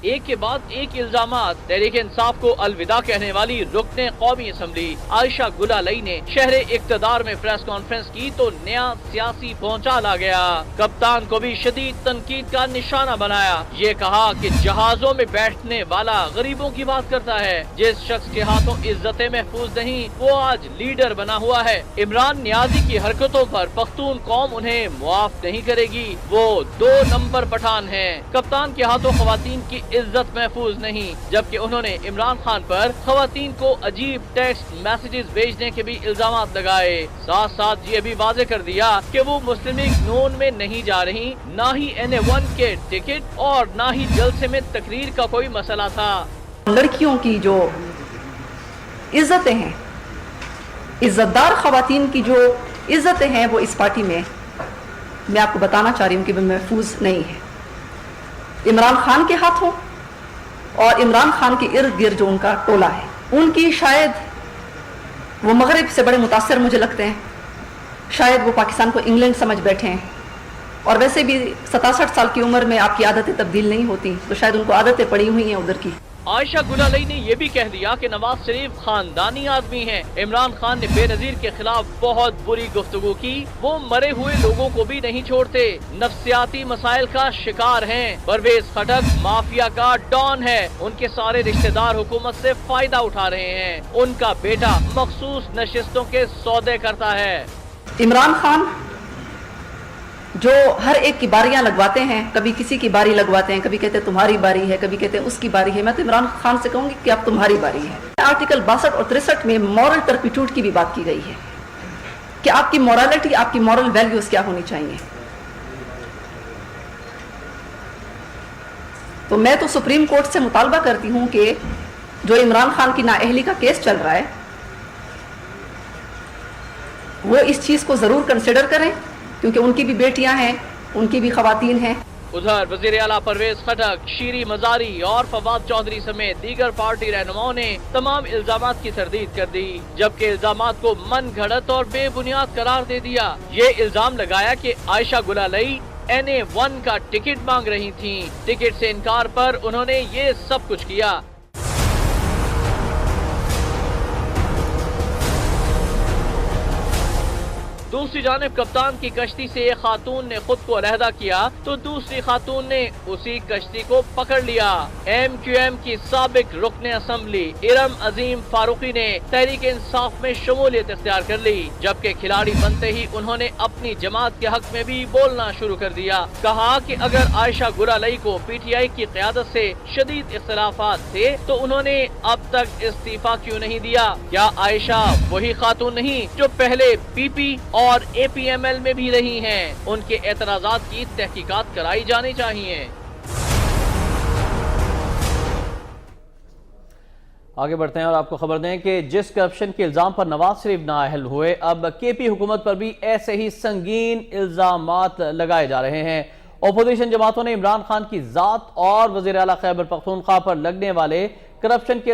ایک کے بعد ایک الزامات۔ تحریک انصاف کو الوداع کہنے والی رکن قومی اسمبلی عائشہ گلالئی نے شہر اقتدار میں پریس کانفرنس کی تو نیا سیاسی پہنچا لا گیا۔ کپتان کو بھی شدید تنقید کا نشانہ بنایا۔ یہ کہا کہ جہازوں میں بیٹھنے والا غریبوں کی بات کرتا ہے، جس شخص کے ہاتھوں عزتیں محفوظ نہیں وہ آج لیڈر بنا ہوا ہے۔ عمران نیازی کی حرکتوں پر پختون قوم انہیں معاف نہیں کرے گی، وہ 2 نمبر پٹھان ہیں۔ کپتان کے ہاتھوں خواتین کی عزت محفوظ نہیں، جبکہ انہوں نے عمران خان پر خواتین کو عجیب ٹیکسٹ میسیجز بھیجنے کے بھی الزامات لگائے۔ ساتھ ساتھ یہ بھی واضح کر دیا کہ وہ مسلم لیگ نون میں نہیں جا رہی، نہ ہی NA1 کے ٹکٹ اور نہ ہی جلسے میں تقریر کا کوئی مسئلہ تھا۔ لڑکیوں کی جو عزتیں ہیں، عزت دار خواتین کی جو عزتیں ہیں وہ اس پارٹی میں آپ کو بتانا چاہ رہی ہوں کہ وہ محفوظ نہیں ہے۔ عمران خان کے ہاتھوں اور عمران خان کے ارد گرد جو ان کا ٹولہ ہے، ان کی شاید وہ مغرب سے بڑے متاثر مجھے لگتے ہیں، شاید وہ پاکستان کو انگلینڈ سمجھ بیٹھے ہیں، اور ویسے بھی 67 سال کی عمر میں آپ کی عادتیں تبدیل نہیں ہوتی، تو شاید ان کو عادتیں پڑی ہوئی ہیں ادھر کی۔ عائشہ گلالئی نے یہ بھی کہہ دیا کہ نواز شریف خاندانی آدمی ہیں۔ عمران خان نے بے نظیر کے خلاف بہت بری گفتگو کی، وہ مرے ہوئے لوگوں کو بھی نہیں چھوڑتے، نفسیاتی مسائل کا شکار ہیں۔ پرویز خٹک مافیا کا ڈان ہے، ان کے سارے رشتہ دار حکومت سے فائدہ اٹھا رہے ہیں، ان کا بیٹا مخصوص نشستوں کے سودے کرتا ہے۔ عمران خان جو ہر ایک کی باریاں لگواتے ہیں، کبھی کسی کی باری لگواتے ہیں، کبھی کہتے ہیں تمہاری باری ہے، کبھی کہتے ہیں اس کی باری ہے، میں تو عمران خان سے کہوں گی کہ اب تمہاری باری ہے۔ آرٹیکل 62 اور 63 میں مورل ٹرپیٹوڈ کی بھی بات کی گئی ہے کہ آپ کی مورالٹی، آپ کی مورل ویلیوز کیا ہونی چاہیے۔ تو میں تو سپریم کورٹ سے مطالبہ کرتی ہوں کہ جو عمران خان کی نااہلی کا کیس چل رہا ہے وہ اس چیز کو ضرور کنسیڈر کریں، کیونکہ ان کی بھی بیٹیاں ہیں، ان کی بھی خواتین ہیں۔ ادھر وزیر اعلیٰ پرویز خٹک، شیری مزاری اور فواد چودھری سمیت دیگر پارٹی رہنماؤں نے تمام الزامات کی تردید کر دی، جبکہ الزامات کو من گھڑت اور بے بنیاد قرار دے دیا۔ یہ الزام لگایا کہ عائشہ گلالئی NA1 کا ٹکٹ مانگ رہی تھیں، ٹکٹ سے انکار پر انہوں نے یہ سب کچھ کیا۔ دوسری جانب کپتان کی کشتی سے ایک خاتون نے خود کو علیحدہ کیا تو دوسری خاتون نے اسی کشتی کو پکڑ لیا۔ MQM کی سابق رکن اسمبلی ارم عظیم فاروقی نے تحریک انصاف میں شمولیت اختیار کر لی، جبکہ کھلاڑی بنتے ہی انہوں نے اپنی جماعت کے حق میں بھی بولنا شروع کر دیا۔ کہا کہ اگر عائشہ گلالئی کو PTI کی قیادت سے شدید اختلافات تھے تو انہوں نے اب تک استعفیٰ کیوں نہیں دیا؟ کیا عائشہ وہی خاتون نہیں جو پہلے PP اور APML میں بھی رہی ہیں؟ ان کے اعتراضات کی تحقیقات کرائی جانی چاہیے۔ آگے بڑھتے ہیں اور آپ کو خبر دیں کہ جس کرپشن کے الزام پر نواز شریف نااہل ہوئے، اب KP حکومت پر بھی ایسے ہی سنگین الزامات لگائے جا رہے ہیں۔ اپوزیشن جماعتوں نے عمران خان کی ذات اور وزیر اعلیٰ خیبر پختونخوا پر لگنے والے کرپشن کے